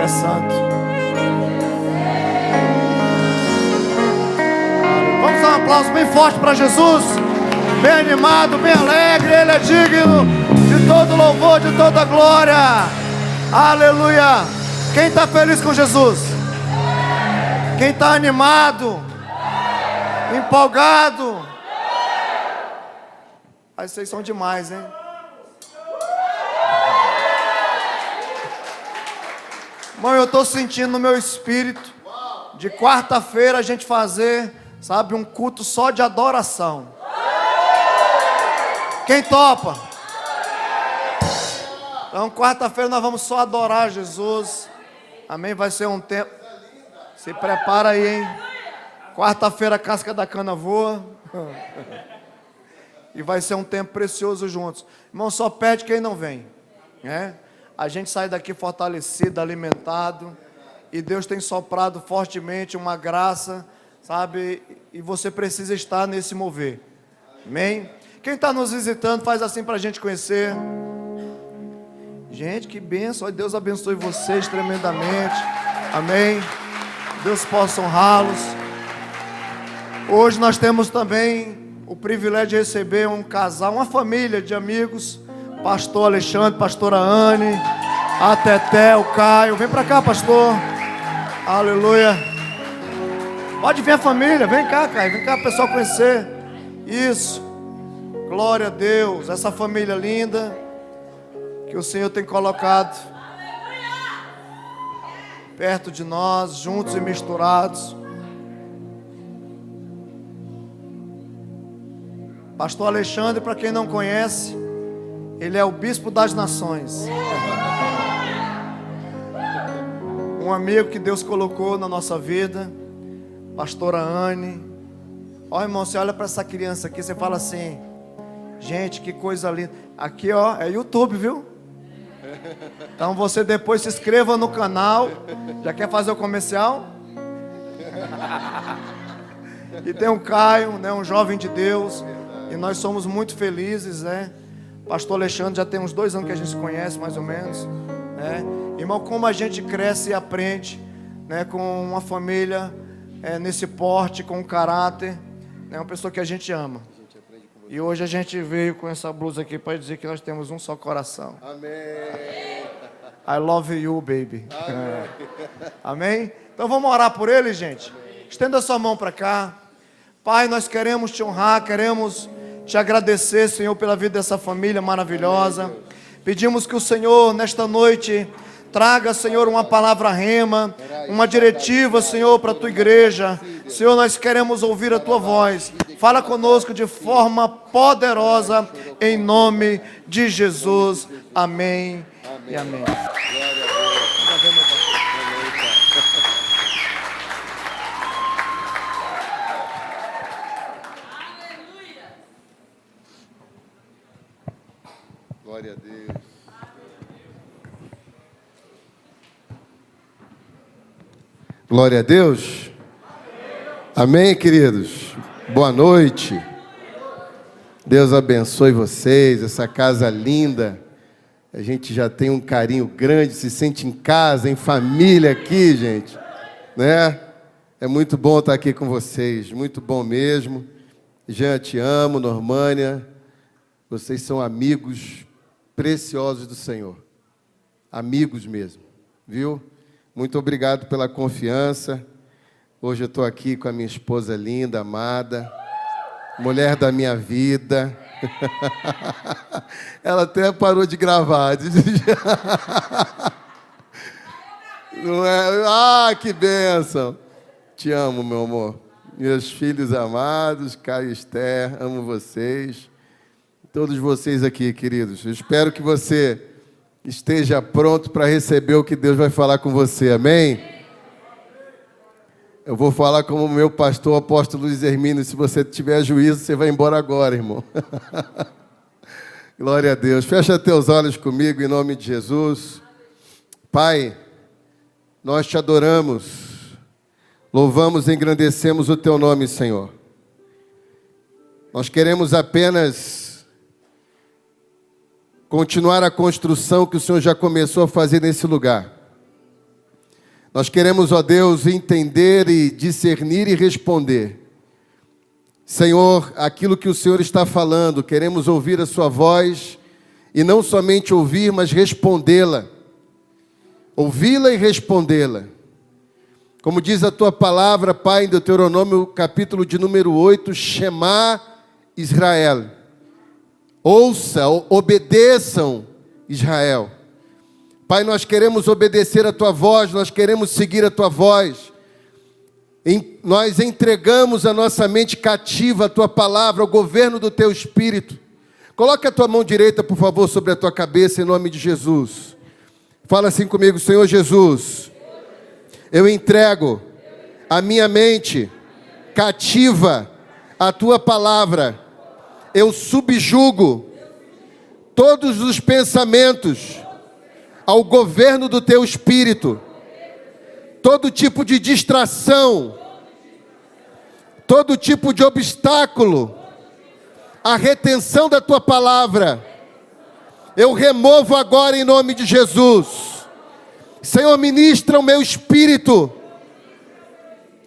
é santo. Vamos dar um aplauso bem forte para Jesus. Bem animado, bem alegre. Ele é digno de todo louvor, de toda glória. Aleluia. Quem está feliz com Jesus? Quem está animado? Empolgado? Aí vocês são demais, hein? Irmão, eu estou sentindo no meu espírito de quarta-feira a gente fazer, sabe, um culto só de adoração. Quem topa? Então, quarta-feira nós vamos só adorar Jesus. Amém? Vai ser um tempo. Se prepara aí, hein? Quarta-feira a casca da cana voa. E vai ser um tempo precioso juntos. Irmão, só pede quem não vem, né? A gente sai daqui fortalecido, alimentado, e Deus tem soprado fortemente uma graça, sabe? E você precisa estar nesse mover. Amém? Quem está nos visitando, faz assim para a gente conhecer. Gente, que bênção. Deus abençoe vocês tremendamente. Amém? Deus possa honrá-los. Hoje nós temos também o privilégio de receber um casal, uma família de amigos. Pastor Alexandre, pastora Anne, a Teté, o Caio. Vem para cá, pastor. Aleluia. Pode vir a família. Vem cá, Caio. Vem cá, o pessoal conhecer. Isso. Glória a Deus. Essa família linda que o Senhor tem colocado perto de nós, juntos e misturados. Pastor Alexandre, para quem não conhece, ele é o bispo das nações. Um amigo que Deus colocou na nossa vida. Pastora Anne. Ó, irmão, você olha para essa criança aqui, você fala assim: gente, que coisa linda. Aqui, ó, é YouTube, viu? Então você depois se inscreva no canal. Já quer fazer o comercial? E tem o Caio, né, um jovem de Deus. E nós somos muito felizes, né? Pastor Alexandre já tem uns 2 anos que a gente se conhece, mais ou menos, né? Irmão, como a gente cresce e aprende, né, com uma família nesse porte, com caráter, né, uma pessoa que a gente ama. E hoje a gente veio com essa blusa aqui para dizer que nós temos um só coração. Amém. I love you, baby. Amém. Amém? Então vamos orar por ele, gente. Estenda sua mão para cá. Pai, nós queremos te honrar, queremos te agradecer, Senhor, pela vida dessa família maravilhosa. Pedimos que o Senhor, nesta noite, traga, Senhor, uma palavra rema, uma diretiva, Senhor, para a tua igreja. Senhor, nós queremos ouvir a tua voz. Fala conosco de forma poderosa, em nome de Jesus. Amém e amém. Glória a Deus. Glória a Deus. Amém, queridos. Boa noite. Deus abençoe vocês, essa casa linda. A gente já tem um carinho grande, se sente em casa, em família aqui, gente, né? É muito bom estar aqui com vocês, muito bom mesmo. Jean, te amo, Normânia. Vocês são amigos preciosos do Senhor. Amigos mesmo, viu? Muito obrigado pela confiança. Hoje eu estou aqui com a minha esposa linda, amada, mulher da minha vida. Ela até parou de gravar. Não é? Ah, que bênção. Te amo, meu amor. Meus filhos amados, Caio e Esther, amo vocês. Todos vocês aqui, queridos. Eu espero que você esteja pronto para receber o que Deus vai falar com você. Amém? Eu vou falar como o meu pastor, o apóstolo Luiz Hermínio. Se você tiver juízo, você vai embora agora, irmão. Glória a Deus. Fecha teus olhos comigo, em nome de Jesus. Pai, nós te adoramos, louvamos e engrandecemos o teu nome, Senhor. Nós queremos apenas continuar a construção que o Senhor já começou a fazer nesse lugar. Nós queremos, ó Deus, entender e discernir e responder. Senhor, aquilo que o Senhor está falando, queremos ouvir a sua voz e não somente ouvir, mas respondê-la. Ouvi-la e respondê-la. Como diz a tua palavra, Pai, em Deuteronômio, capítulo de número 8, Shema Israel. Ouça, obedeçam, Israel. Pai, nós queremos obedecer a tua voz, nós queremos seguir a tua voz. Nós entregamos a nossa mente cativa à tua palavra, ao governo do teu Espírito. Coloque a tua mão direita, por favor, sobre a tua cabeça, em nome de Jesus. Fala assim comigo: Senhor Jesus, eu entrego a minha mente cativa à tua palavra. Eu subjugo todos os pensamentos ao governo do teu Espírito. Todo tipo de distração, todo tipo de obstáculo, a retenção da tua palavra, eu removo agora em nome de Jesus. Senhor, ministra o meu espírito,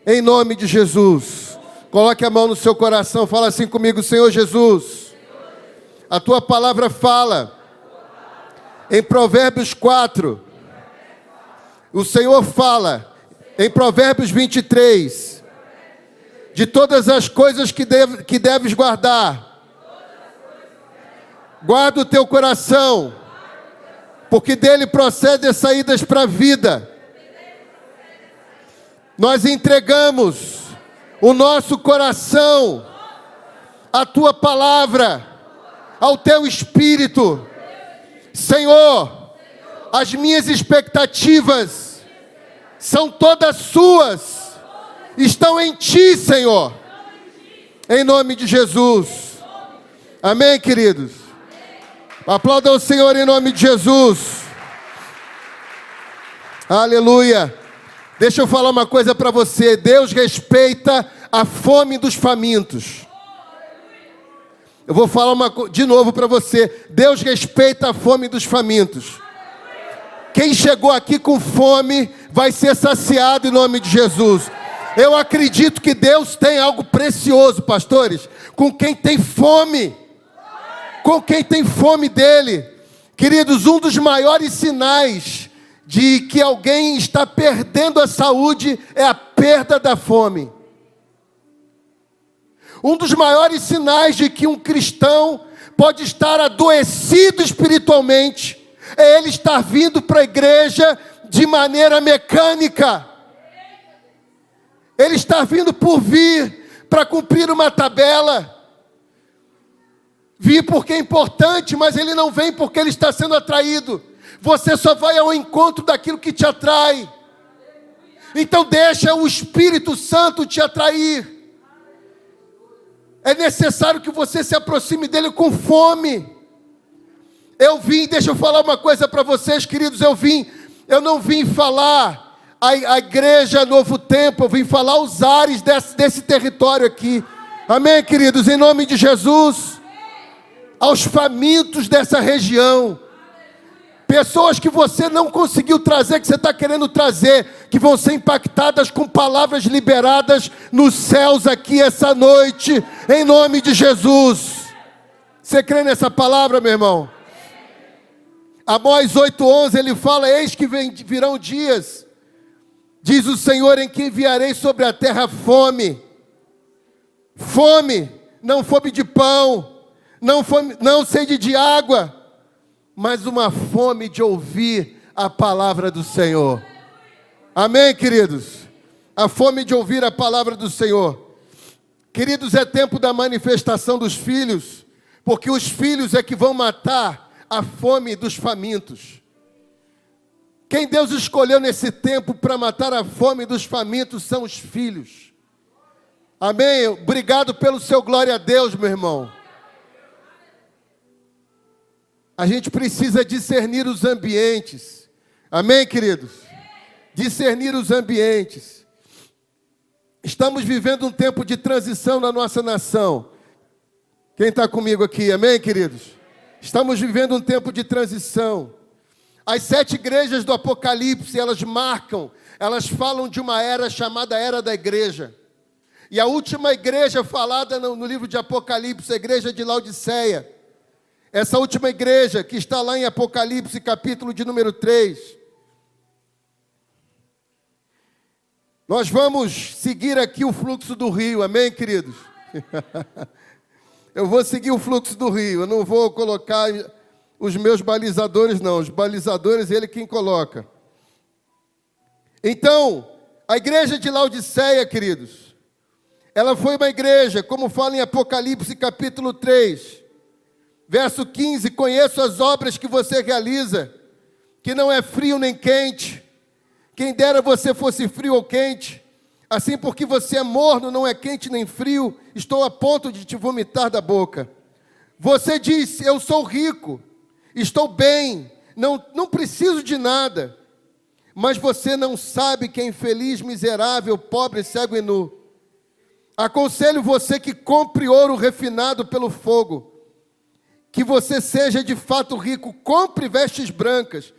em nome de Jesus. Coloque a mão no seu coração, fala assim comigo: Senhor Jesus, a tua palavra fala, em Provérbios 4, o Senhor fala, em Provérbios 23, de todas as coisas que deves guardar, guarda o teu coração, porque dele procedem as saídas para a vida. Nós entregamos o nosso coração à tua palavra, ao teu Espírito. Senhor, as minhas expectativas são todas suas, estão em ti, Senhor, em nome de Jesus. Amém, queridos? Aplauda o Senhor em nome de Jesus. Aleluia. Deixa eu falar uma coisa para você: Deus respeita a fome dos famintos. Eu vou falar de novo para você: Deus respeita a fome dos famintos. Quem chegou aqui com fome vai ser saciado em nome de Jesus. Eu acredito que Deus tem algo precioso, pastores, com quem tem fome. Com quem tem fome dele. Queridos, um dos maiores sinais de que alguém está perdendo a saúde é a perda da fome. Um dos maiores sinais de que um cristão pode estar adoecido espiritualmente é ele estar vindo para a igreja de maneira mecânica. Ele está vindo por vir, para cumprir uma tabela. Vir porque é importante, mas ele não vem porque ele está sendo atraído. Você só vai ao encontro daquilo que te atrai. Então deixa o Espírito Santo te atrair. É necessário que você se aproxime dele com fome. Deixa eu falar uma coisa para vocês, queridos. Eu não vim falar a igreja Novo Tempo, eu vim falar os ares desse território aqui. Amém, queridos? Em nome de Jesus. Aos famintos dessa região. Pessoas que você não conseguiu trazer, que você está querendo trazer, que vão ser impactadas com palavras liberadas nos céus aqui essa noite, em nome de Jesus. Você crê nessa palavra, meu irmão? Amós 8:11, ele fala: eis que virão dias, diz o Senhor, em que enviarei sobre a terra fome. Fome, não fome de pão, não sede de água, mas uma fome de ouvir a palavra do Senhor. Amém, queridos? A fome de ouvir a palavra do Senhor. Queridos, é tempo da manifestação dos filhos, porque os filhos é que vão matar a fome dos famintos. Quem Deus escolheu nesse tempo para matar a fome dos famintos são os filhos. Amém? Obrigado pelo seu glória a Deus, meu irmão. A gente precisa discernir os ambientes. Amém, queridos? Discernir os ambientes. Estamos vivendo um tempo de transição na nossa nação. Quem está comigo aqui? Amém, queridos? Estamos vivendo um tempo de transição. As 7 igrejas do Apocalipse, elas marcam, elas falam de uma era chamada Era da Igreja. E a última igreja falada no livro de Apocalipse, a igreja de Laodiceia. Essa última igreja que está lá em Apocalipse, capítulo de número 3. Nós vamos seguir aqui o fluxo do rio, amém, queridos? Eu vou seguir o fluxo do rio, eu não vou colocar os meus balizadores, não. Os balizadores, ele quem coloca. Então, a igreja de Laodiceia, queridos, ela foi uma igreja, como fala em Apocalipse capítulo 3, verso 15, conheço as obras que você realiza, que não é frio nem quente, quem dera você fosse frio ou quente, assim porque você é morno, não é quente nem frio, estou a ponto de te vomitar da boca. Você diz, eu sou rico, estou bem, não preciso de nada, mas você não sabe que é infeliz, miserável, pobre, cego e nu. Aconselho você que compre ouro refinado pelo fogo, que você seja de fato rico, compre vestes brancas.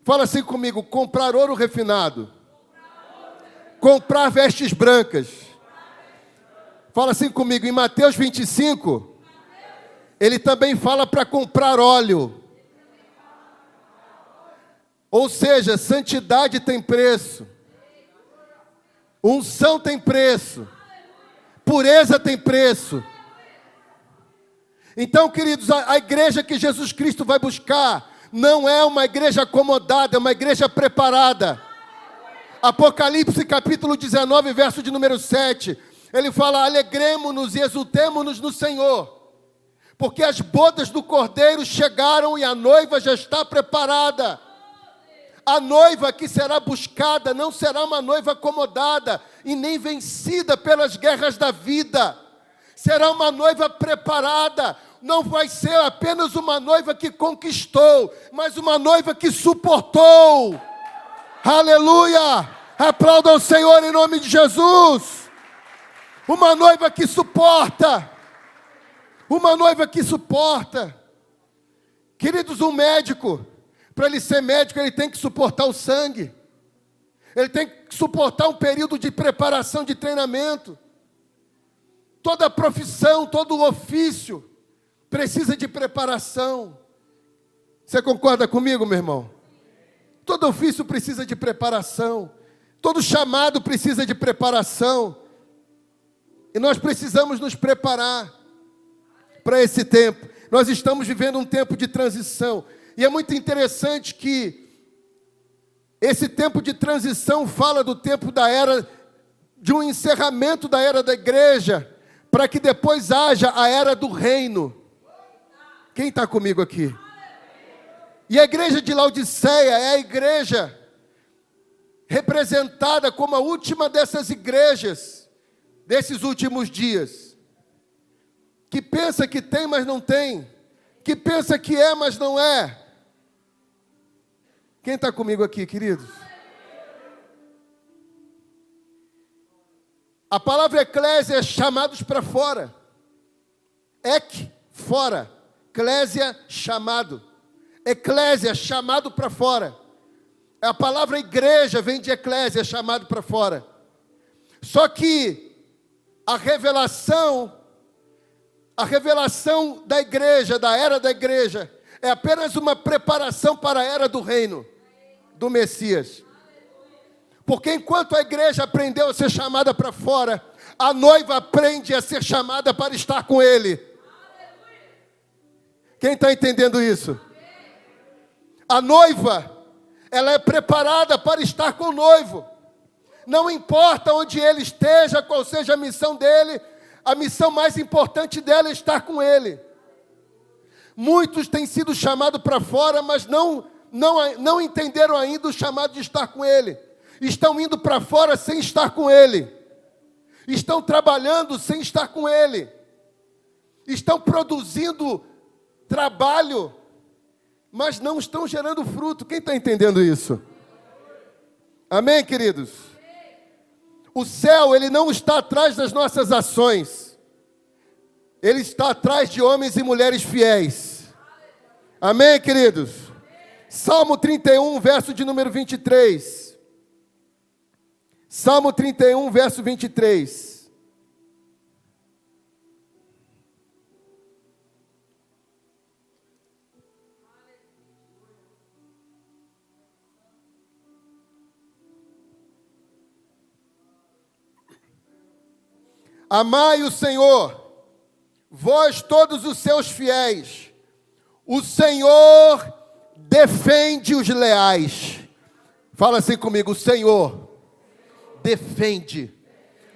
Fala assim comigo, comprar ouro refinado. Comprar vestes brancas. Fala assim comigo, em Mateus 25, ele também fala para comprar óleo. Ou seja, santidade tem preço, unção tem preço, pureza tem preço. Então, queridos, a igreja que Jesus Cristo vai buscar não é uma igreja acomodada, é uma igreja preparada. Apocalipse capítulo 19, verso de número 7, ele fala, alegremo-nos e exultemo-nos no Senhor, porque as bodas do Cordeiro chegaram e a noiva já está preparada. A noiva que será buscada não será uma noiva acomodada e nem vencida pelas guerras da vida. Será uma noiva preparada. Não vai ser apenas uma noiva que conquistou, mas uma noiva que suportou. Aleluia! Aplauda ao Senhor em nome de Jesus. Uma noiva que suporta. Uma noiva que suporta. Queridos, um médico, para ele ser médico, ele tem que suportar o sangue. Ele tem que suportar um período de preparação, de treinamento. Toda profissão, todo ofício precisa de preparação. Você concorda comigo, meu irmão? Todo ofício precisa de preparação. Todo chamado precisa de preparação. E nós precisamos nos preparar para esse tempo. Nós estamos vivendo um tempo de transição. E é muito interessante que esse tempo de transição fala do tempo da era, de um encerramento da era da igreja, para que depois haja a era do reino. Quem está comigo aqui? E a igreja de Laodiceia é a igreja representada como a última dessas igrejas, desses últimos dias, que pensa que tem, mas não tem, que pensa que é, mas não é. Quem está comigo aqui, queridos? A palavra eclésia é chamados para fora. Fora. Eclésia, chamado. Eclésia, chamado para fora. A palavra igreja vem de eclésia, chamado para fora. Só que a revelação da igreja, da era da igreja, é apenas uma preparação para a era do reino do Messias. Porque enquanto a igreja aprendeu a ser chamada para fora, a noiva aprende a ser chamada para estar com ele. Quem está entendendo isso? A noiva, ela é preparada para estar com o noivo. Não importa onde ele esteja, qual seja a missão dele, a missão mais importante dela é estar com ele. Muitos têm sido chamados para fora, mas não entenderam ainda o chamado de estar com ele. Estão indo para fora sem estar com ele. Estão trabalhando sem estar com ele. Estão produzindo trabalho, mas não estão gerando fruto. Quem está entendendo isso? Amém, queridos? O céu, ele não está atrás das nossas ações. Ele está atrás de homens e mulheres fiéis. Amém, queridos? Salmo 31, verso de número 23. Salmo 31, verso 23. Amai o Senhor, vós todos os seus fiéis. O Senhor defende os leais. Fala assim comigo: o Senhor defende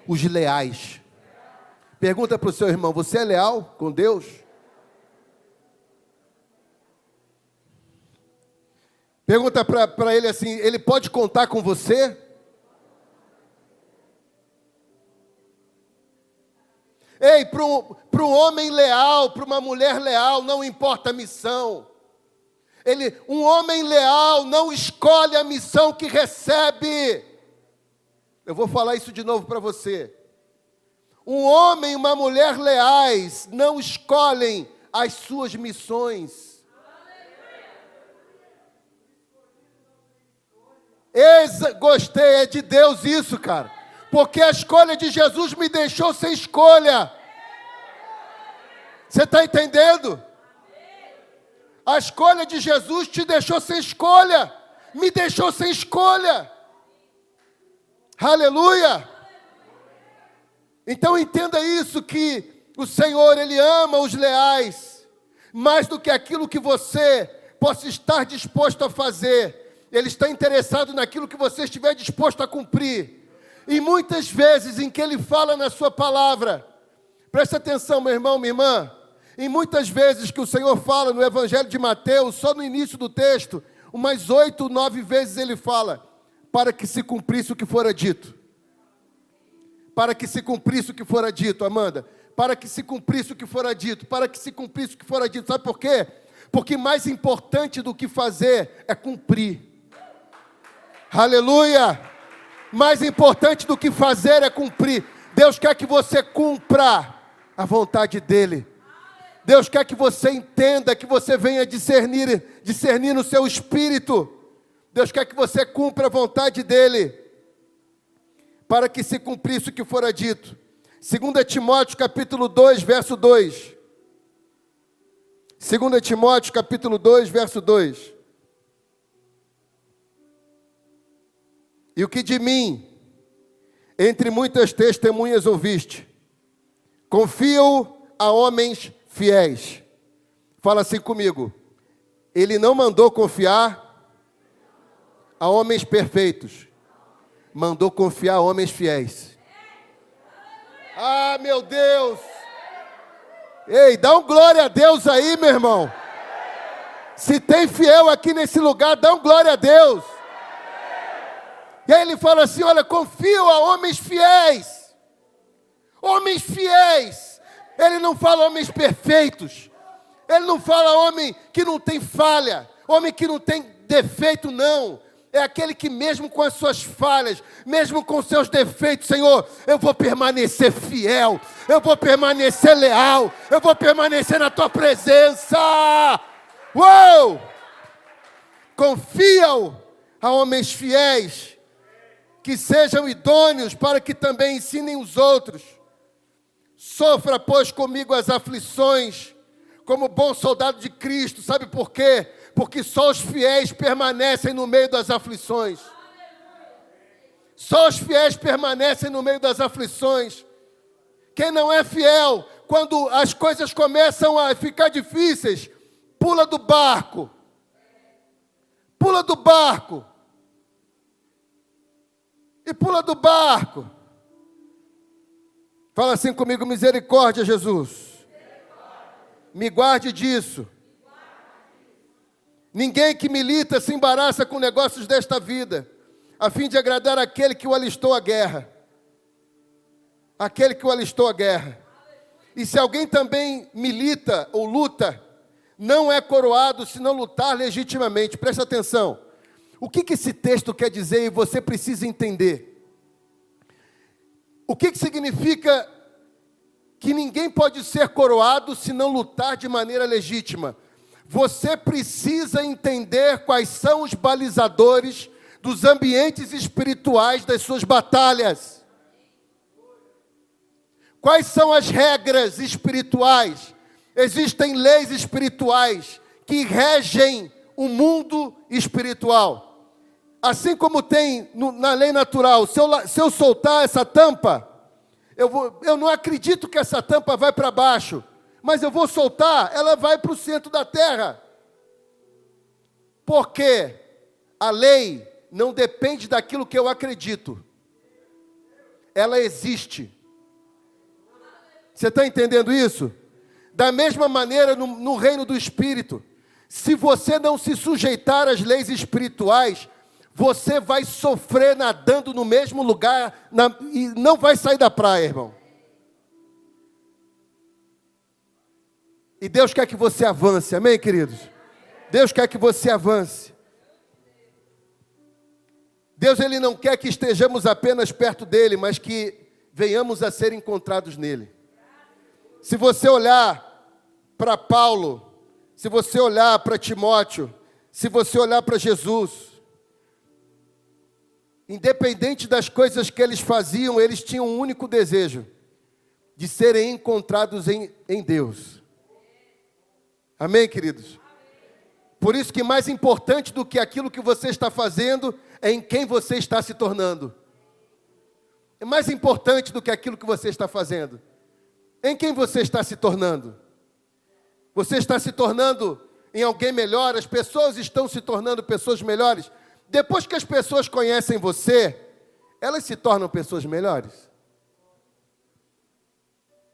os leais. Pergunta para o seu irmão: você é leal com Deus? Pergunta para ele assim: ele pode contar com você? Ei, para um homem leal, para uma mulher leal, não importa a missão. Um homem leal não escolhe a missão que recebe. Eu vou falar isso de novo para você. Um homem e uma mulher leais não escolhem as suas missões. Gostei, é de Deus isso, cara. Porque a escolha de Jesus me deixou sem escolha. Você está entendendo? A escolha de Jesus te deixou sem escolha. Me deixou sem escolha. Aleluia! Então entenda isso, que o Senhor, Ele ama os leais, mais do que aquilo que você possa estar disposto a fazer. Ele está interessado naquilo que você estiver disposto a cumprir. E muitas vezes em que Ele fala na sua palavra, preste atenção, meu irmão, minha irmã, e muitas vezes que o Senhor fala no Evangelho de Mateus, só no início do texto, umas 8, 9 vezes Ele fala, para que se cumprisse o que fora dito. Para que se cumprisse o que fora dito, Amanda. Para que se cumprisse o que fora dito. Para que se cumprisse o que fora dito. Sabe por quê? Porque mais importante do que fazer é cumprir. Aleluia! Mais importante do que fazer é cumprir. Deus quer que você cumpra a vontade dEle. Deus quer que você entenda, que você venha discernir no seu espírito. Deus quer que você cumpra a vontade dEle, para que se cumprisse o que fora dito. 2 Timóteo capítulo 2, verso 2. 2 Timóteo capítulo 2, verso 2. E o que de mim, entre muitas testemunhas ouviste, confio a homens fiéis. Fala assim comigo: Ele não mandou confiar a homens perfeitos, mandou confiar a homens fiéis. Ah, meu Deus! Ei, dá um glória a Deus aí, meu irmão. Se tem fiel aqui nesse lugar, dá um glória a Deus. E aí ele fala assim: olha, confio a homens fiéis. Homens fiéis. Ele não fala homens perfeitos. Ele não fala homem que não tem falha, homem que não tem defeito, não. É aquele que mesmo com as suas falhas, mesmo com os seus defeitos, Senhor, eu vou permanecer fiel, eu vou permanecer leal, eu vou permanecer na Tua presença. Uou! Confia a homens fiéis, que sejam idôneos para que também ensinem os outros. Sofra, pois, comigo as aflições, como bom soldado de Cristo. Sabe por quê? Porque só os fiéis permanecem no meio das aflições. Só os fiéis permanecem no meio das aflições. Quem não é fiel, quando as coisas começam a ficar difíceis, pula do barco. Pula do barco. E pula do barco. Fala assim comigo: misericórdia, Jesus. Me guarde disso. Ninguém que milita se embaraça com negócios desta vida, a fim de agradar aquele que o alistou à guerra. Aquele que o alistou à guerra. E se alguém também milita ou luta, não é coroado se não lutar legitimamente. Presta atenção. O que esse texto quer dizer e você precisa entender? O que significa que ninguém pode ser coroado se não lutar de maneira legítima? Você precisa entender quais são os balizadores dos ambientes espirituais das suas batalhas. Quais são as regras espirituais? Existem leis espirituais que regem o mundo espiritual. Assim como tem na lei natural, se eu soltar essa tampa, eu não acredito que essa tampa vai para baixo, mas eu vou soltar, ela vai para o centro da terra. Porque a lei não depende daquilo que eu acredito. Ela existe. Você está entendendo isso? Da mesma maneira no reino do Espírito. Se você não se sujeitar às leis espirituais, você vai sofrer nadando no mesmo lugar e não vai sair da praia, irmão. E Deus quer que você avance, amém, queridos? Deus quer que você avance. Deus, Ele não quer que estejamos apenas perto dEle, mas que venhamos a ser encontrados nele. Se você olhar para Paulo, se você olhar para Timóteo, se você olhar para Jesus, independente das coisas que eles faziam, eles tinham um único desejo, de serem encontrados em Deus. Amém, queridos? Por isso que mais importante do que aquilo que você está fazendo, é em quem você está se tornando. É mais importante do que aquilo que você está fazendo. Em quem você está se tornando? Você está se tornando em alguém melhor? As pessoas estão se tornando pessoas melhores? Depois que as pessoas conhecem você, elas se tornam pessoas melhores?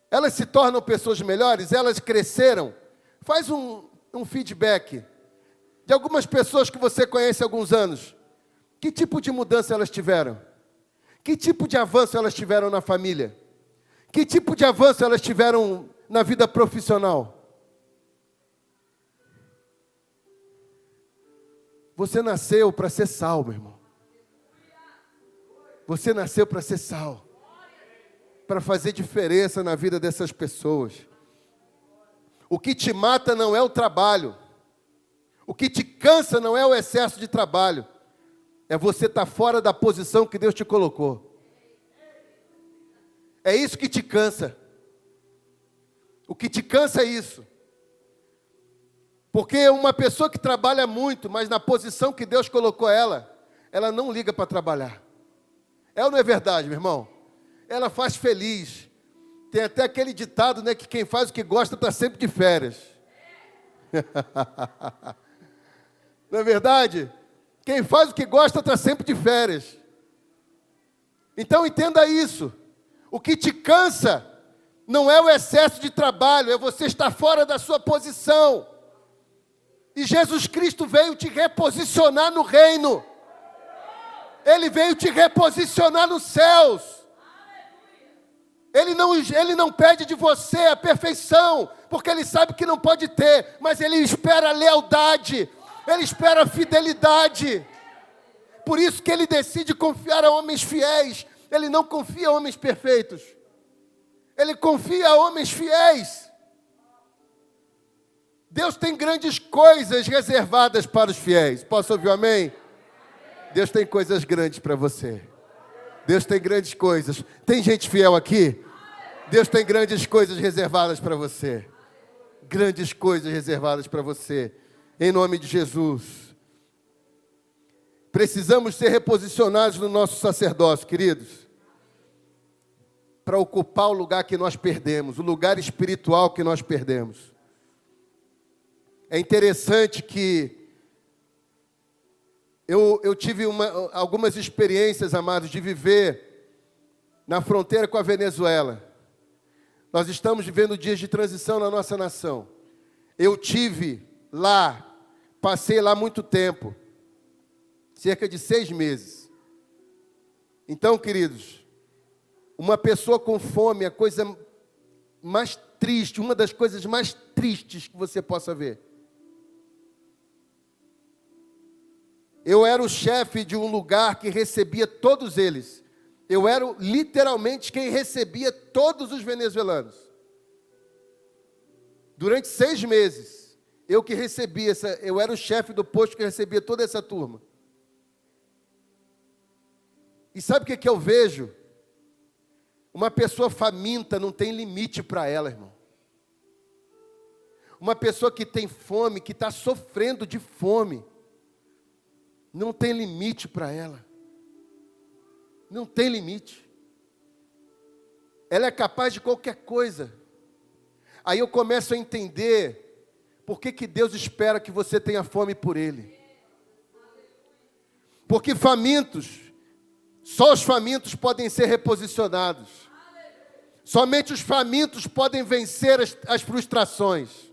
Elas se tornam pessoas melhores? Elas cresceram? Faz um feedback de algumas pessoas que você conhece há alguns anos. Que tipo de mudança elas tiveram? Que tipo de avanço elas tiveram na família? Que tipo de avanço elas tiveram na vida profissional? Você nasceu para ser sal, meu irmão. Você nasceu para ser sal. Para fazer diferença na vida dessas pessoas. O que te mata não é o trabalho. O que te cansa não é o excesso de trabalho. É você estar fora da posição que Deus te colocou. É isso que te cansa. O que te cansa é isso. Porque uma pessoa que trabalha muito, mas na posição que Deus colocou ela não liga para trabalhar. É ou não é verdade, meu irmão? Ela faz feliz. Tem até aquele ditado, né, que quem faz o que gosta está sempre de férias. Não é verdade? Quem faz o que gosta está sempre de férias. Então entenda isso. O que te cansa não é o excesso de trabalho, é você estar fora da sua posição. E Jesus Cristo veio te reposicionar no reino. Ele veio te reposicionar nos céus. Ele não pede de você a perfeição, porque Ele sabe que não pode ter, mas Ele espera a lealdade, Ele espera a fidelidade. Por isso que Ele decide confiar a homens fiéis. Ele não confia a homens perfeitos. Ele confia a homens fiéis. Deus tem grandes coisas reservadas para os fiéis. Posso ouvir um amém? Deus tem coisas grandes para você. Deus tem grandes coisas. Tem gente fiel aqui? Deus tem grandes coisas reservadas para você. Grandes coisas reservadas para você. Em nome de Jesus. Precisamos ser reposicionados no nosso sacerdócio, queridos. Para ocupar o lugar que nós perdemos. O lugar espiritual que nós perdemos. É interessante que eu tive algumas experiências, amados, de viver na fronteira com a Venezuela. Nós estamos vivendo dias de transição na nossa nação. Eu tive lá, passei lá muito tempo, cerca de 6 meses. Então, queridos, uma pessoa com fome é a coisa mais triste, uma das coisas mais tristes que você possa ver. Eu era o chefe de um lugar que recebia todos eles. Eu era literalmente quem recebia todos os venezuelanos. Durante 6 meses, Eu que recebi eu era o chefe do posto que recebia toda essa turma. E sabe o que eu vejo? Uma pessoa faminta não tem limite para ela, irmão. Uma pessoa que tem fome, que está sofrendo de fome, não tem limite para ela. Não tem limite. Ela é capaz de qualquer coisa. Aí eu começo a entender por que Deus espera que você tenha fome por Ele. Porque famintos, só os famintos podem ser reposicionados. Somente os famintos podem vencer as frustrações.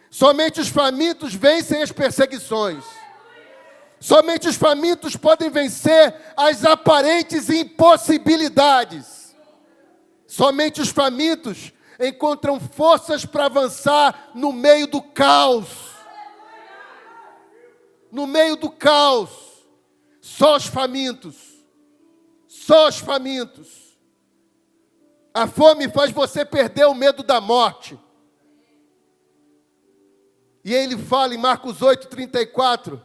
Somente os famintos vencem as perseguições. Somente os famintos podem vencer as aparentes impossibilidades. Somente os famintos encontram forças para avançar no meio do caos. No meio do caos. Só os famintos. Só os famintos. A fome faz você perder o medo da morte. E ele fala em Marcos 8:34,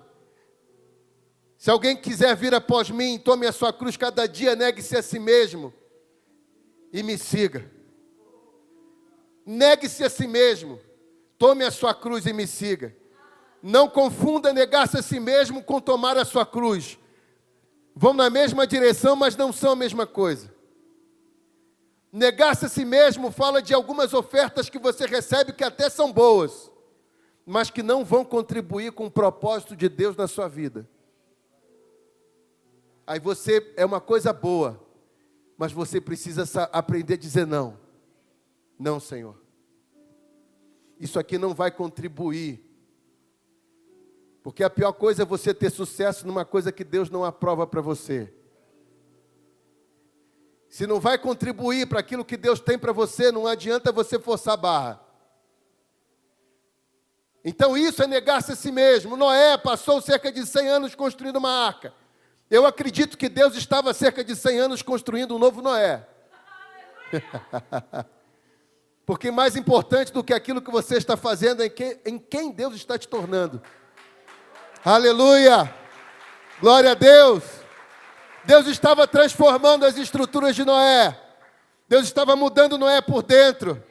se alguém quiser vir após mim, tome a sua cruz cada dia, negue-se a si mesmo e me siga. Negue-se a si mesmo, tome a sua cruz e me siga. Não confunda negar-se a si mesmo com tomar a sua cruz. Vão na mesma direção, mas não são a mesma coisa. Negar-se a si mesmo fala de algumas ofertas que você recebe que até são boas, mas que não vão contribuir com o propósito de Deus na sua vida. Aí você é uma coisa boa, mas você precisa aprender a dizer não. Não, Senhor. Isso aqui não vai contribuir. Porque a pior coisa é você ter sucesso numa coisa que Deus não aprova para você. Se não vai contribuir para aquilo que Deus tem para você, não adianta você forçar a barra. Então isso é negar-se a si mesmo. Noé passou cerca de 100 anos construindo uma arca. Eu acredito que Deus estava há cerca de 100 anos construindo um novo Noé. Porque mais importante do que aquilo que você está fazendo é em quem Deus está te tornando. Aleluia! Glória a Deus! Deus estava transformando as estruturas de Noé. Deus estava mudando Noé por dentro,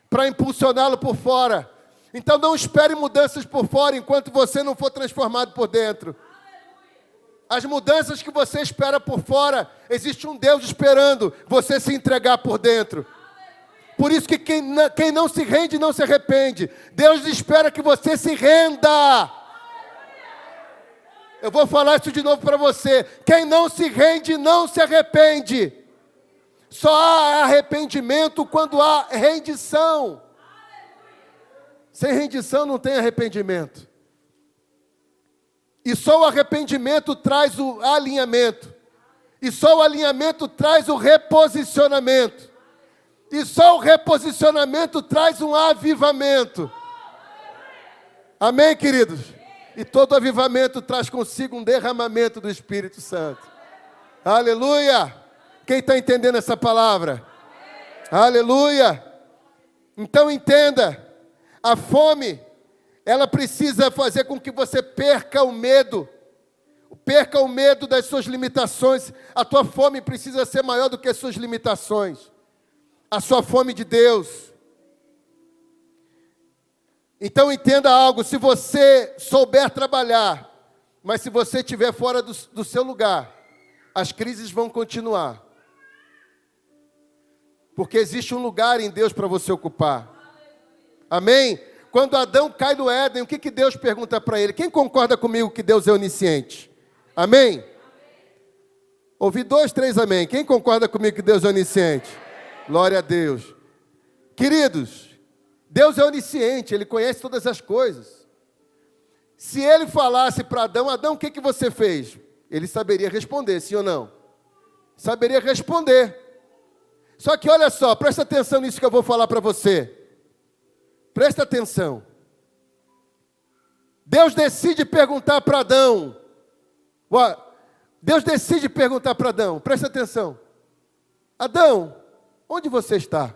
para impulsioná-lo por fora. Então não espere mudanças por fora enquanto você não for transformado por dentro. As mudanças que você espera por fora, existe um Deus esperando você se entregar por dentro. Por isso que quem não se rende, não se arrepende. Deus espera que você se renda. Eu vou falar isso de novo para você. Quem não se rende, não se arrepende. Só há arrependimento quando há rendição. Sem rendição não tem arrependimento. E só o arrependimento traz o alinhamento. E só o alinhamento traz o reposicionamento. E só o reposicionamento traz um avivamento. Amém, queridos? E todo avivamento traz consigo um derramamento do Espírito Santo. Aleluia! Quem está entendendo essa palavra? Aleluia! Então entenda, a fome, ela precisa fazer com que você perca o medo das suas limitações. A tua fome precisa ser maior do que as suas limitações. A sua fome de Deus. Então entenda algo, se você souber trabalhar, mas se você estiver fora do seu lugar, as crises vão continuar. Porque existe um lugar em Deus para você ocupar. Amém? Quando Adão cai no Éden, o que Deus pergunta para ele? Quem concorda comigo que Deus é onisciente? Amém? Ouvi 2, 3 amém. Quem concorda comigo que Deus é onisciente? Glória a Deus. Queridos, Deus é onisciente, Ele conhece todas as coisas. Se Ele falasse para Adão, Adão, o que você fez? Ele saberia responder, sim ou não? Saberia responder. Só que olha só, presta atenção nisso que eu vou falar para você. Presta atenção. Deus decide perguntar para Adão. Deus decide perguntar para Adão, presta atenção. Adão, onde você está?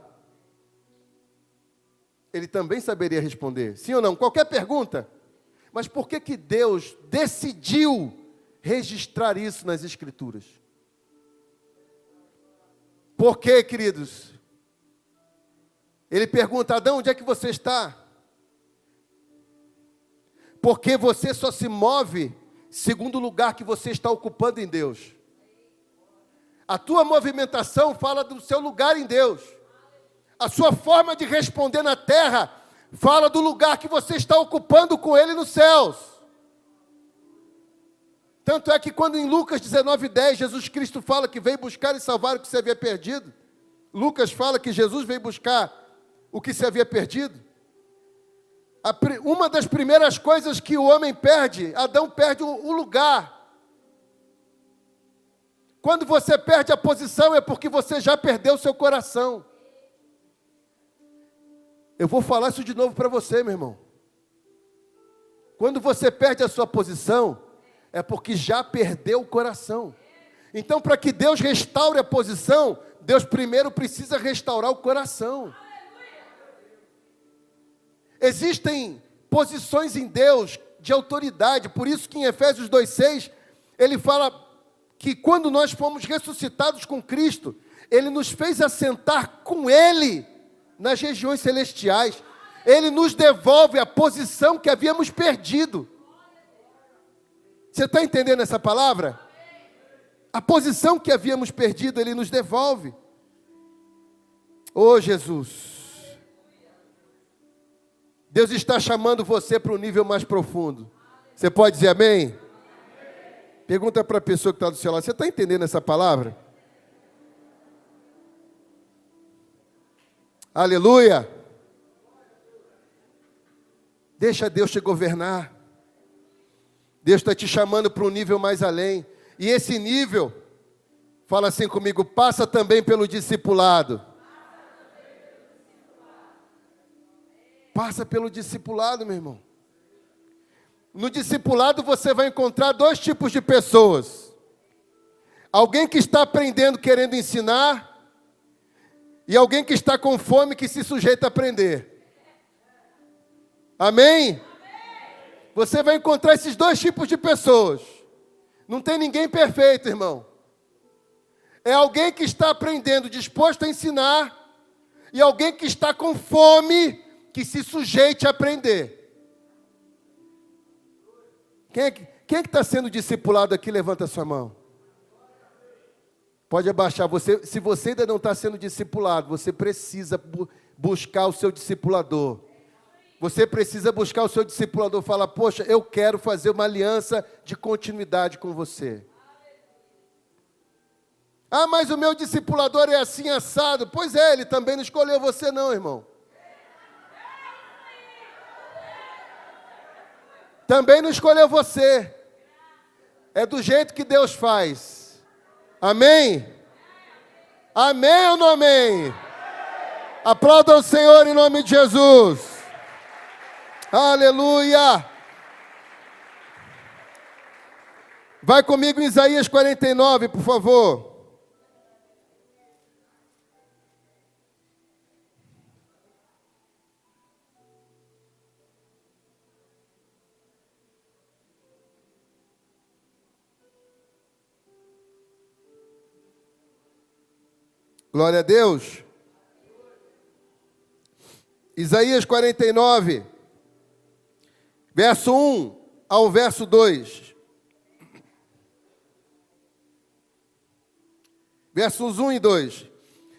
ele também saberia responder. Sim ou não? Qualquer pergunta. Mas por que Deus decidiu registrar isso nas Escrituras? Por quê, queridos? Ele pergunta: Adão, onde é que você está? Porque você só se move segundo o lugar que você está ocupando em Deus. A tua movimentação fala do seu lugar em Deus. A sua forma de responder na terra fala do lugar que você está ocupando com Ele nos céus. Tanto é que quando em Lucas 19:10, Jesus Cristo fala que veio buscar e salvar o que se havia perdido. Lucas fala que Jesus veio buscar o que se havia perdido. Uma das primeiras coisas que o homem perde, Adão perde o lugar. Quando você perde a posição é porque você já perdeu o seu coração. Eu vou falar isso de novo para você, meu irmão. Quando você perde a sua posição, é porque já perdeu o coração. Então, para que Deus restaure a posição, Deus primeiro precisa restaurar o coração. Existem posições em Deus de autoridade, por isso que em Efésios 2:6, ele fala que quando nós fomos ressuscitados com Cristo, Ele nos fez assentar com Ele nas regiões celestiais. Ele nos devolve a posição que havíamos perdido. Você está entendendo essa palavra? A posição que havíamos perdido, Ele nos devolve. Oh, Jesus! Deus está chamando você para um nível mais profundo. Você pode dizer amém? Pergunta para a pessoa que está do seu lado: você está entendendo essa palavra? Aleluia! Deixa Deus te governar. Deus está te chamando para um nível mais além. E esse nível, fala assim comigo, passa também pelo discipulado. Passa pelo discipulado, meu irmão. No discipulado você vai encontrar dois tipos de pessoas. Alguém que está aprendendo, querendo ensinar, e alguém que está com fome, que se sujeita a aprender. Amém? Você vai encontrar esses dois tipos de pessoas. Não tem ninguém perfeito, irmão. É alguém que está aprendendo, disposto a ensinar, e alguém que está com fome, que se sujeite a aprender. Quem é que está sendo discipulado aqui? Levanta a sua mão. Pode abaixar. Se você ainda não está sendo discipulado, você precisa buscar o seu discipulador. Você precisa buscar o seu discipulador. Fala: poxa, eu quero fazer uma aliança de continuidade com você. Ah, mas o meu discipulador é assim assado. Pois é, ele também não escolheu você não, irmão. Também não escolheu você. É do jeito que Deus faz. Amém? Amém ou não amém? Aplauda o Senhor em nome de Jesus. Aleluia. Vai comigo em Isaías 49, por favor. Glória a Deus. Isaías 49, verso 1 ao verso 2. Versos 1 e 2.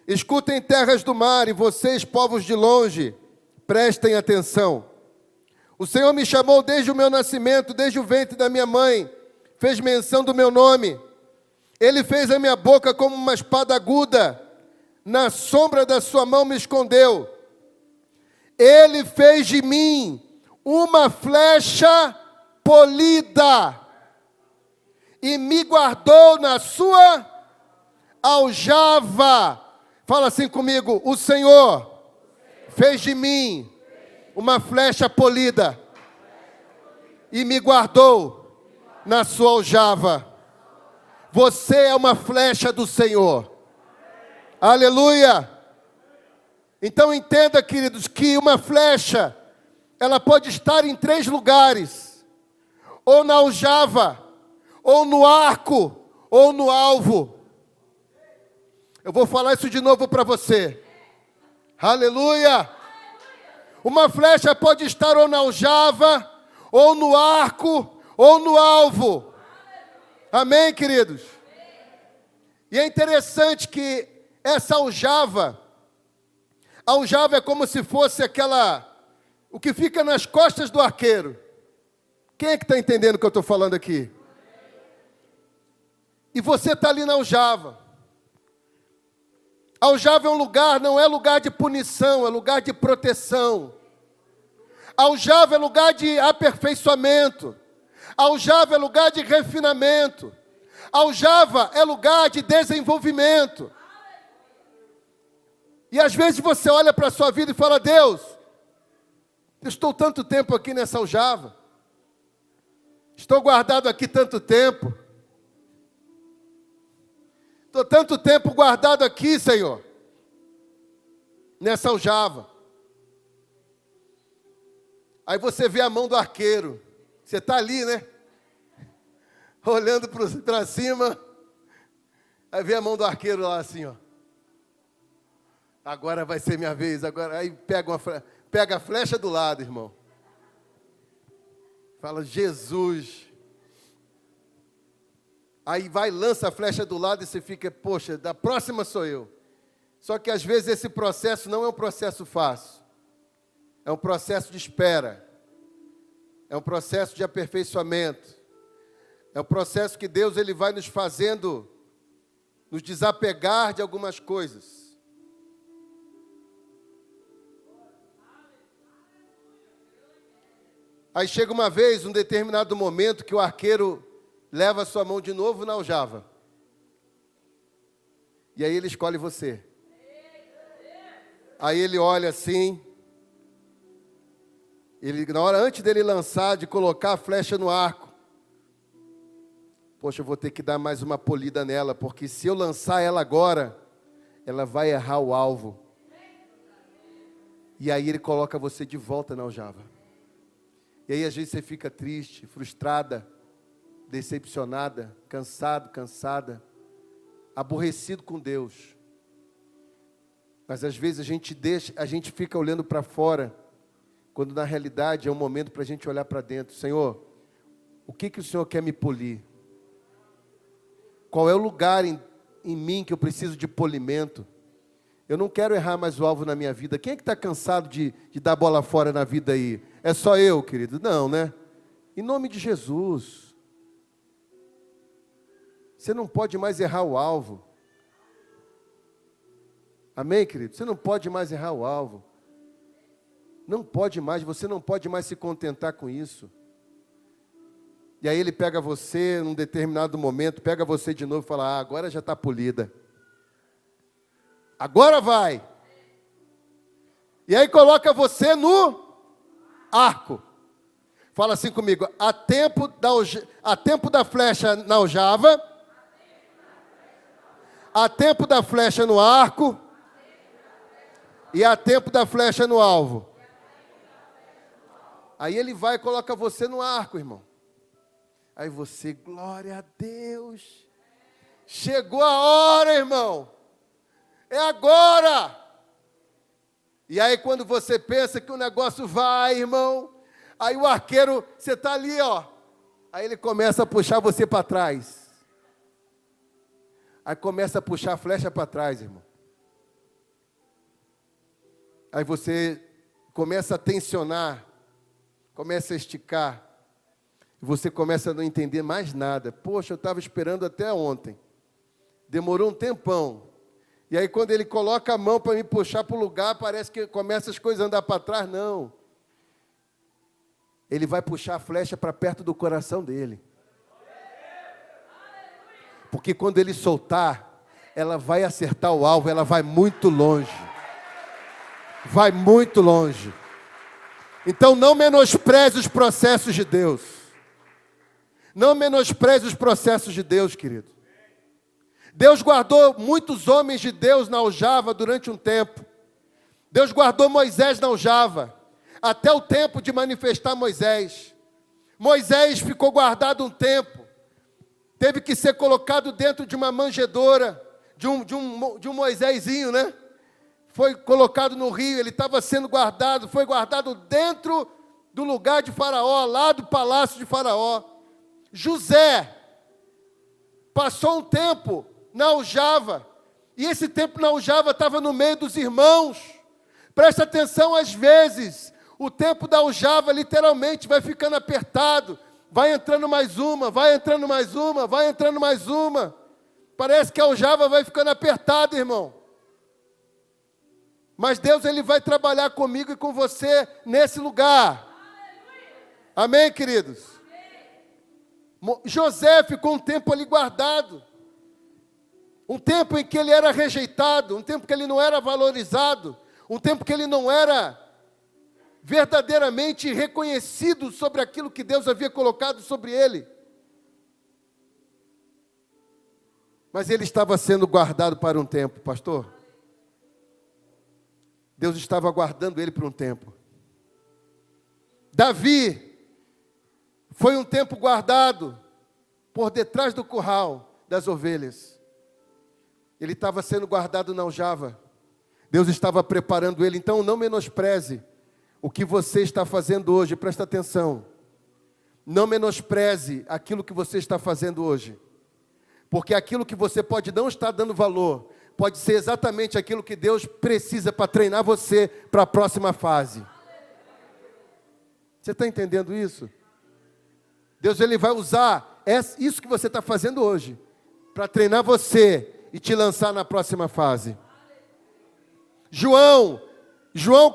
Escutem, terras do mar, e vocês, povos de longe, prestem atenção. O Senhor me chamou desde o meu nascimento, desde o ventre da minha mãe, fez menção do meu nome. Ele fez a minha boca como uma espada aguda, na sombra da sua mão me escondeu. Ele fez de mim uma flecha polida e me guardou na sua aljava. Fala assim comigo: o Senhor fez de mim uma flecha polida e me guardou na sua aljava. Você é uma flecha do Senhor. Aleluia! Então entenda, queridos, que uma flecha, ela pode estar em 3 lugares: ou na aljava, ou no arco, ou no alvo. Eu vou falar isso de novo para você. Aleluia! Uma flecha pode estar ou na aljava, ou no arco, ou no alvo. Amém, queridos? E é interessante que essa aljava é como se fosse o que fica nas costas do arqueiro. Quem é que está entendendo o que eu estou falando aqui? E você está ali na aljava. A aljava é um lugar, não é lugar de punição, é lugar de proteção. A aljava é lugar de aperfeiçoamento. A aljava é lugar de refinamento. A aljava é lugar de desenvolvimento. E às vezes você olha para a sua vida e fala: Deus, eu estou tanto tempo aqui nessa aljava. Estou guardado aqui tanto tempo. Estou tanto tempo guardado aqui, Senhor, nessa aljava. Aí você vê a mão do arqueiro. Você está ali, né? Olhando para cima. Aí vê a mão do arqueiro lá assim, ó. Agora vai ser minha vez. Agora, aí pega a flecha do lado, irmão. Fala: Jesus. Aí vai, lança a flecha do lado e você fica: poxa, da próxima sou eu. Só que às vezes esse processo não é um processo fácil. É um processo de espera. É um processo de aperfeiçoamento. É um processo que Deus ele vai nos fazendo nos desapegar de algumas coisas. Aí chega uma vez, um determinado momento, que o arqueiro leva a sua mão de novo na aljava. E aí ele escolhe você. Aí ele olha assim. Na hora antes dele lançar, de colocar a flecha no arco. Poxa, eu vou ter que dar mais uma polida nela, porque se eu lançar ela agora, ela vai errar o alvo. E aí ele coloca você de volta na aljava. E aí às vezes você fica triste, frustrada, decepcionada, cansada, aborrecido com Deus. Mas às vezes a gente fica olhando para fora, quando na realidade é um momento para a gente olhar para dentro. Senhor, o que o Senhor quer me polir? Qual é o lugar em mim que eu preciso de polimento? Eu não quero errar mais o alvo na minha vida. Quem é que está cansado de dar bola fora na vida aí? É só eu, querido? Não, né? Em nome de Jesus. Você não pode mais errar o alvo. Amém, querido? Você não pode mais errar o alvo. Não pode mais, você não pode mais se contentar com isso. E aí ele pega você, num determinado momento, pega você de novo e fala: agora já está polida. Agora vai. E aí coloca você no arco. Fala assim comigo: há tempo da flecha na aljava, há tempo da flecha no arco, e há tempo da flecha no alvo. Aí ele vai e coloca você no arco, irmão. Aí você: glória a Deus. Chegou a hora, irmão. É agora. E aí quando você pensa que o negócio vai, irmão, aí o arqueiro, você está ali, ó. Aí ele começa a puxar você para trás. Aí começa a puxar a flecha para trás, irmão. Aí você começa a tensionar, começa a esticar. E você começa a não entender mais nada. Poxa, eu estava esperando até ontem. Demorou um tempão. E aí quando ele coloca a mão para me puxar para o lugar, parece que começa as coisas a andar para trás. Não. Ele vai puxar a flecha para perto do coração dele. Porque quando ele soltar, ela vai acertar o alvo, ela vai muito longe. Vai muito longe. Então não menospreze os processos de Deus. Não menospreze os processos de Deus, querido. Deus guardou muitos homens de Deus na aljava durante um tempo. Deus guardou Moisés na aljava, até o tempo de manifestar Moisés. Moisés ficou guardado um tempo, teve que ser colocado dentro de uma manjedoura, de um Moisésinho, né? Foi colocado no rio, ele estava sendo guardado, foi guardado dentro do lugar de Faraó, lá do palácio de Faraó. José passou um tempo na aljava, e esse tempo na aljava estava no meio dos irmãos. Presta atenção, às vezes, o tempo da aljava literalmente vai ficando apertado, vai entrando mais uma, vai entrando mais uma, vai entrando mais uma. Parece que a aljava vai ficando apertada, irmão. Mas Deus, Ele vai trabalhar comigo e com você nesse lugar. Amém, queridos? José ficou um tempo ali guardado. Um tempo em que ele era rejeitado, um tempo que ele não era valorizado, um tempo que ele não era verdadeiramente reconhecido sobre aquilo que Deus havia colocado sobre ele. Mas ele estava sendo guardado para um tempo, pastor. Deus estava guardando ele por um tempo. Davi foi um tempo guardado por detrás do curral das ovelhas. Ele estava sendo guardado na aljava. Deus estava preparando ele. Então não menospreze o que você está fazendo hoje. Presta atenção. Não menospreze aquilo que você está fazendo hoje. Porque aquilo que você pode não estar dando valor, pode ser exatamente aquilo que Deus precisa para treinar você para a próxima fase. Você está entendendo isso? Deus, Ele vai usar isso que você está fazendo hoje para treinar você e te lançar na próxima fase. João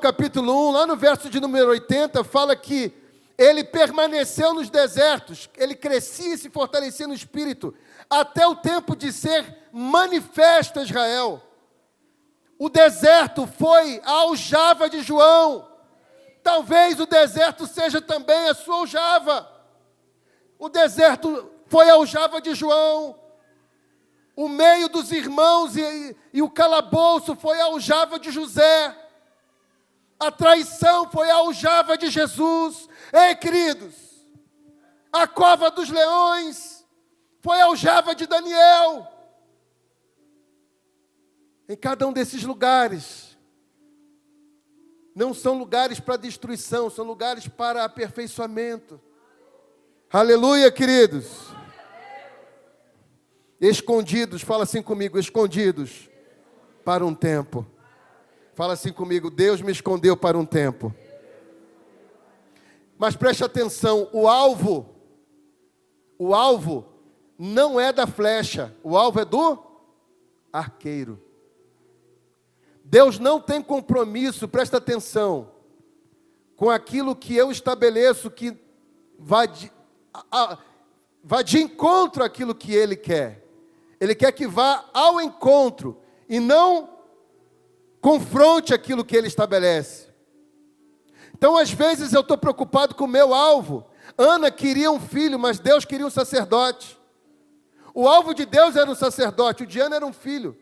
capítulo 1, lá no verso de número 80, fala que ele permaneceu nos desertos, ele crescia e se fortalecia no espírito, até o tempo de ser manifesto a Israel. O deserto foi a aljava de João. Talvez o deserto seja também a sua aljava. O deserto foi a aljava de João. O meio dos irmãos e o calabouço foi a aljava de José. A traição foi a aljava de Jesus. Ei, queridos, a cova dos leões foi a aljava de Daniel. Em cada um desses lugares, não são lugares para destruição, são lugares para aperfeiçoamento. Aleluia, queridos. Escondidos, fala assim comigo, escondidos para um tempo. Fala assim comigo, Deus me escondeu para um tempo. Mas preste atenção, o alvo não é da flecha, o alvo é do arqueiro. Deus não tem compromisso, presta atenção, com aquilo que eu estabeleço que vai de encontro àquilo que Ele quer. Ele quer que vá ao encontro e não confronte aquilo que Ele estabelece. Então, às vezes, eu estou preocupado com o meu alvo. Ana queria um filho, mas Deus queria um sacerdote. O alvo de Deus era um sacerdote, o de Ana era um filho.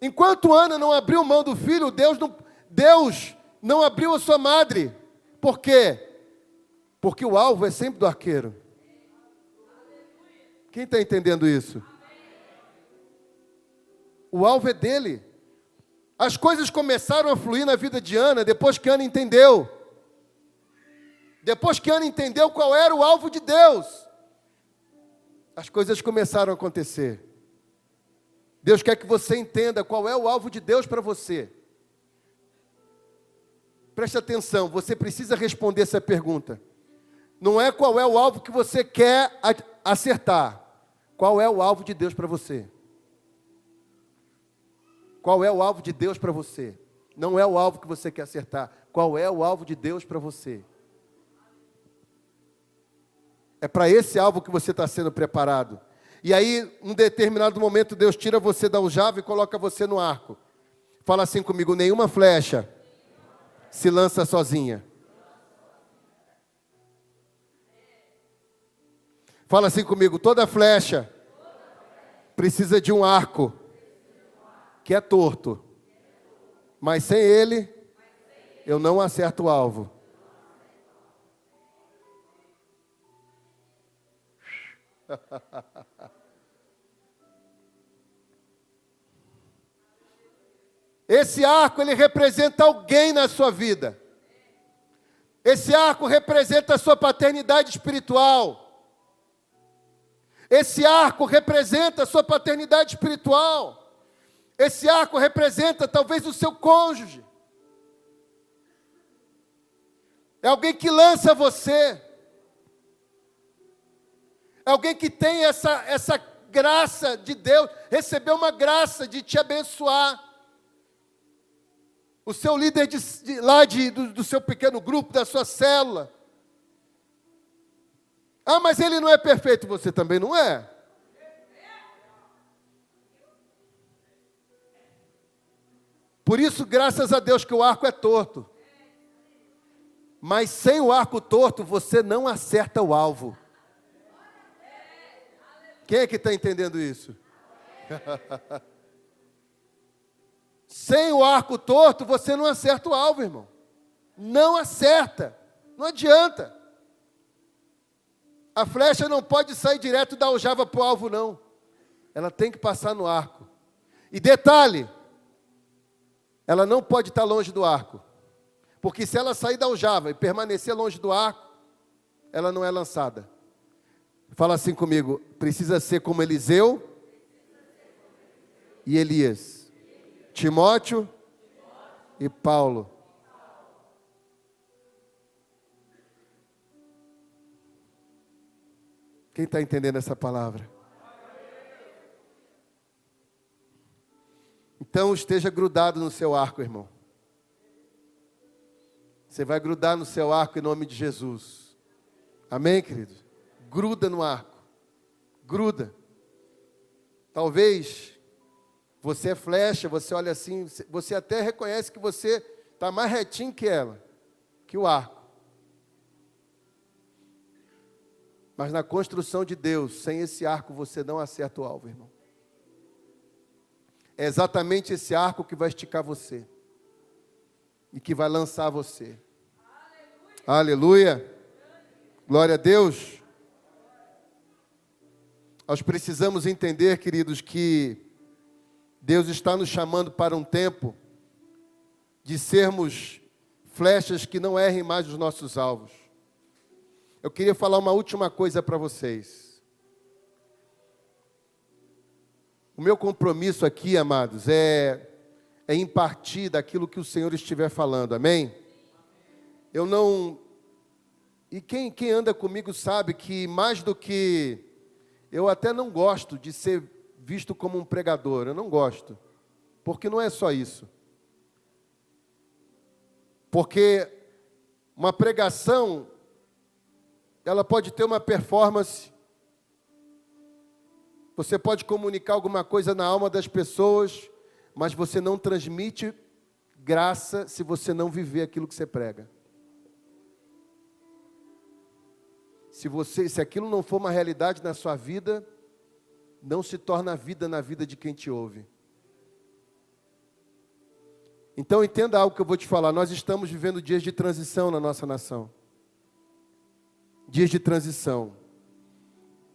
Enquanto Ana não abriu mão do filho, Deus não abriu a sua madre. Por quê? Porque o alvo é sempre do arqueiro. Quem está entendendo isso? O alvo é dele. As coisas começaram a fluir na vida de Ana depois que Ana entendeu. Depois que Ana entendeu qual era o alvo de Deus, as coisas começaram a acontecer. Deus quer que você entenda qual é o alvo de Deus para você. Preste atenção, você precisa responder essa pergunta. Não é qual é o alvo que você quer acertar. Qual é o alvo de Deus para você? Qual é o alvo de Deus para você? Não é o alvo que você quer acertar. Qual é o alvo de Deus para você? É para esse alvo que você está sendo preparado. E aí, em um determinado momento, Deus tira você da aljava e coloca você no arco. Fala assim comigo, nenhuma flecha se lança sozinha. Fala assim comigo, toda flecha precisa de um arco que é torto, mas sem ele eu não acerto o alvo. Esse arco, ele representa alguém na sua vida. Esse arco representa a sua paternidade espiritual. Esse arco representa a sua paternidade espiritual. Esse arco representa talvez o seu cônjuge. É alguém que lança você. É alguém que tem essa graça de Deus, recebeu uma graça de te abençoar. O seu líder do seu pequeno grupo, da sua célula. Ah, mas ele não é perfeito, você também não é. Por isso, graças a Deus que o arco é torto. Mas sem o arco torto, você não acerta o alvo. Quem é que está entendendo isso? Sem o arco torto, você não acerta o alvo, irmão. Não acerta. Não adianta. A flecha não pode sair direto da aljava para o alvo, não. Ela tem que passar no arco. E detalhe, ela não pode estar longe do arco. Porque se ela sair da aljava e permanecer longe do arco, ela não é lançada. Fala assim comigo, precisa ser como Eliseu e Elias. Timóteo e Paulo. Quem está entendendo essa palavra? Então esteja grudado no seu arco, irmão. Você vai grudar no seu arco em nome de Jesus. Amém, querido? Gruda no arco. Gruda. Talvez você é flecha, você olha assim, você até reconhece que você está mais retinho que ela, que o arco. Mas na construção de Deus, sem esse arco você não acerta o alvo, irmão. É exatamente esse arco que vai esticar você. E que vai lançar você. Aleluia. Aleluia. Glória a Deus. Nós precisamos entender, queridos, que Deus está nos chamando para um tempo de sermos flechas que não errem mais os nossos alvos. Eu queria falar uma última coisa para vocês. O meu compromisso aqui, amados, é impartir daquilo que o Senhor estiver falando, amém? Eu não... E quem anda comigo sabe que mais do que... Eu até não gosto de ser visto como um pregador, eu não gosto. Porque não é só isso. Porque uma pregação, ela pode ter uma performance. Você pode comunicar alguma coisa na alma das pessoas, mas você não transmite graça se você não viver aquilo que você prega. Se aquilo não for uma realidade na sua vida, não se torna vida na vida de quem te ouve. Então entenda algo que eu vou te falar. Nós estamos vivendo dias de transição na nossa nação. Dias de transição.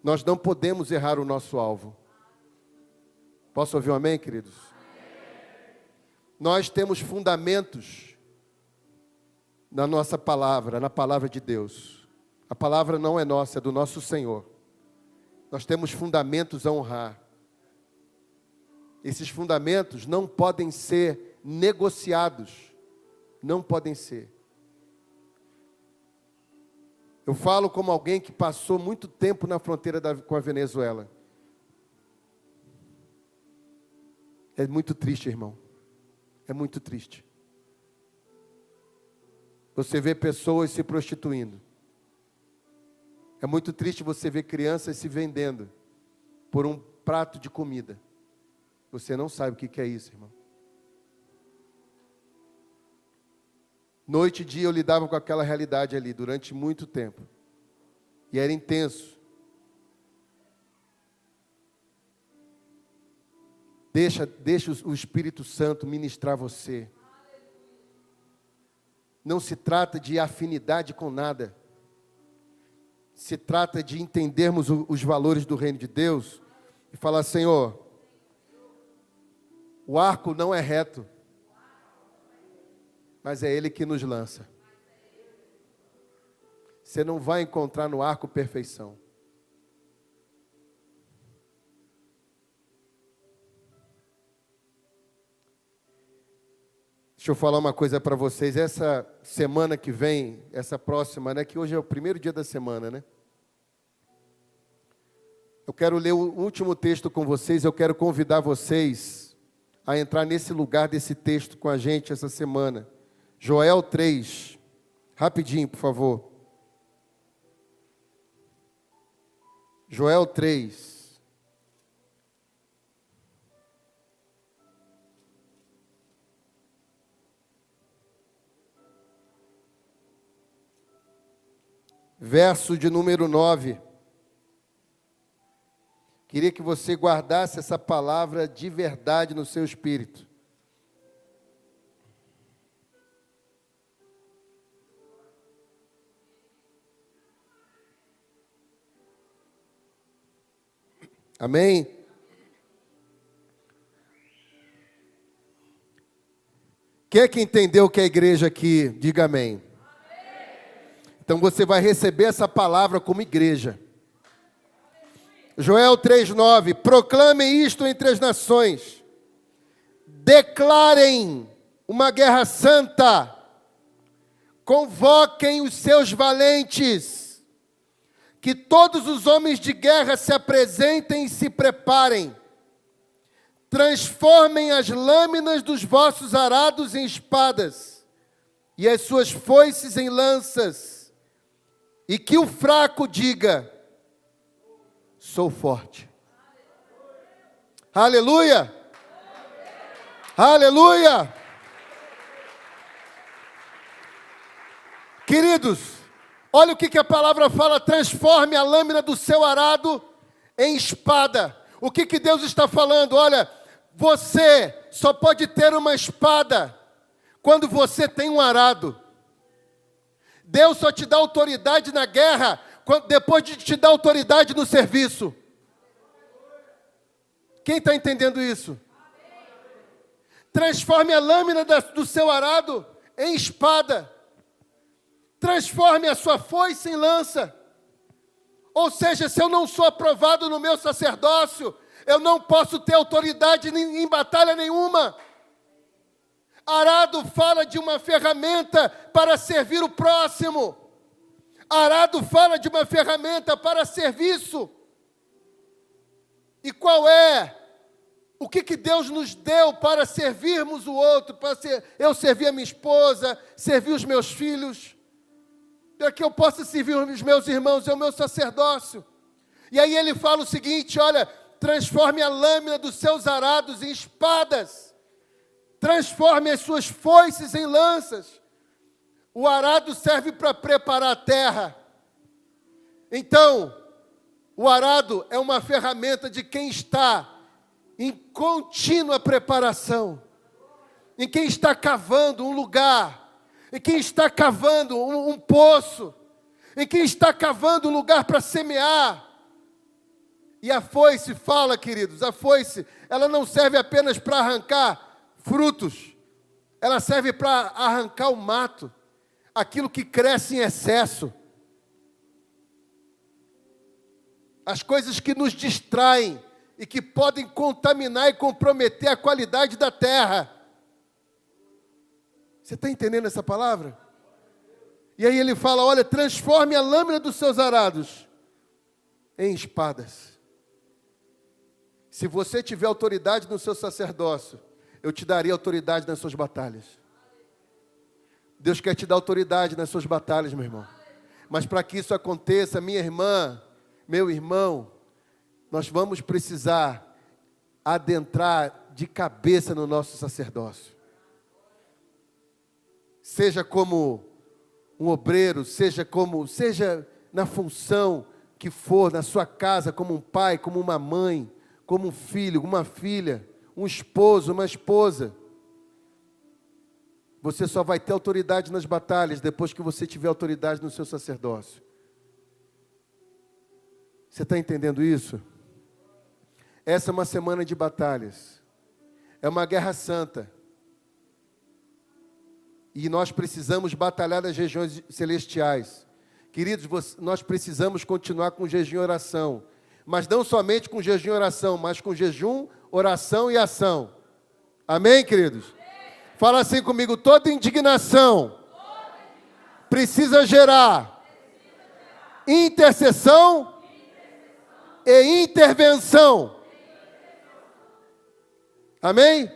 Nós não podemos errar o nosso alvo. Posso ouvir um amém, queridos? Amém. Nós temos fundamentos na nossa palavra, na palavra de Deus. A palavra não é nossa, é do nosso Senhor. Nós temos fundamentos a honrar. Esses fundamentos não podem ser negociados. Não podem ser. Eu falo como alguém que passou muito tempo na fronteira com a Venezuela. É muito triste, irmão. É muito triste. Você vê pessoas se prostituindo. É muito triste você ver crianças se vendendo por um prato de comida. Você não sabe o que é isso, irmão. Noite e dia eu lidava com aquela realidade ali durante muito tempo. E era intenso. Deixa o Espírito Santo ministrar você. não se trata de afinidade com nada. Se trata de entendermos os valores do reino de Deus e falar: Senhor, o arco não é reto, mas é Ele que nos lança. Você não vai encontrar no arco perfeição. Deixa eu falar uma coisa para vocês. Essa semana que vem, essa próxima, né, que hoje é o primeiro dia da semana, né? Eu quero ler o último texto com vocês. Eu quero convidar vocês a entrar nesse lugar desse texto com a gente essa semana. Joel 3. Rapidinho, por favor. Joel 3. Verso de número 9. Queria que você guardasse essa palavra de verdade no seu espírito. Amém? Quem é que entendeu o que é a igreja aqui? Diga amém. Então você vai receber essa palavra como igreja. Joel 3,9. Proclamem isto entre as nações. Declarem uma guerra santa. Convoquem os seus valentes. Que todos os homens de guerra se apresentem e se preparem. Transformem as lâminas dos vossos arados em espadas. E as suas foices em lanças. E que o fraco diga: sou forte. Aleluia! Aleluia! Queridos, olha o que a palavra fala: transforme a lâmina do seu arado em espada. O que Deus está falando? Olha, você só pode ter uma espada quando você tem um arado. Deus só te dá autoridade na guerra depois de te dar autoridade no serviço. Quem está entendendo isso? Transforme a lâmina do seu arado em espada. Transforme a sua foice em lança. Ou seja, se eu não sou aprovado no meu sacerdócio, eu não posso ter autoridade em batalha nenhuma. Arado fala de uma ferramenta para servir o próximo. Arado fala de uma ferramenta para serviço. E qual é? O que Deus nos deu para servirmos o outro? Eu servir a minha esposa, servir os meus filhos, para que eu possa servir os meus irmãos, é o meu sacerdócio. E aí ele fala o seguinte: olha, transforme a lâmina dos seus arados em espadas. Transforme as suas foices em lanças. O arado serve para preparar a terra. Então, o arado é uma ferramenta de quem está em contínua preparação, em quem está cavando um lugar, em quem está cavando um poço, em quem está cavando um lugar para semear. E a foice fala, queridos, a foice, ela não serve apenas para arrancar frutos, ela serve para arrancar o mato, aquilo que cresce em excesso, as coisas que nos distraem e que podem contaminar e comprometer a qualidade da terra. Você está entendendo essa palavra? E aí ele fala: olha, transforme a lâmina dos seus arados em espadas. Se você tiver autoridade no seu sacerdócio, eu te darei autoridade nas suas batalhas. Deus quer te dar autoridade nas suas batalhas, meu irmão. Mas para que isso aconteça, minha irmã, meu irmão, nós vamos precisar adentrar de cabeça no nosso sacerdócio. Seja como um obreiro, seja na função que for, na sua casa, como um pai, como uma mãe, como um filho, uma filha, um esposo, uma esposa. Você só vai ter autoridade nas batalhas depois que você tiver autoridade no seu sacerdócio. Você está entendendo isso? Essa é uma semana de batalhas. É uma guerra santa. E nós precisamos batalhar nas regiões celestiais. Queridos, nós precisamos continuar com jejum e oração. Mas não somente com jejum e oração, mas com jejum, oração e ação. Amém, queridos? Fala assim comigo: toda indignação precisa gerar intercessão e intervenção. Amém?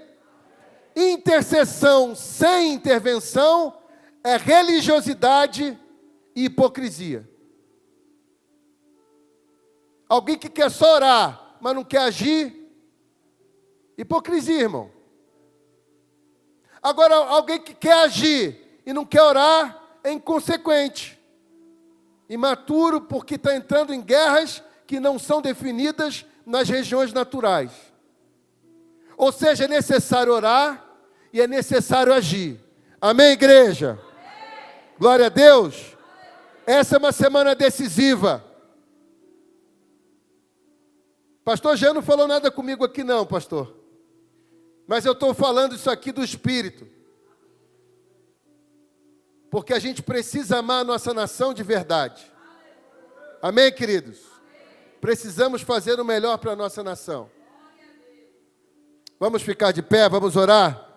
Intercessão sem intervenção é religiosidade e hipocrisia. Alguém que quer só orar, mas não quer agir, hipocrisia, irmão. Agora, alguém que quer agir e não quer orar, é inconsequente. Imaturo, porque está entrando em guerras que não são definidas nas regiões naturais. Ou seja, é necessário orar e é necessário agir. Amém, igreja? Amém. Glória a Deus. Essa é uma semana decisiva. Pastor Jean não falou nada comigo aqui não, pastor. Mas eu estou falando isso aqui do Espírito. Porque a gente precisa amar a nossa nação de verdade. Amém, queridos? Precisamos fazer o melhor para a nossa nação. Vamos ficar de pé, vamos orar?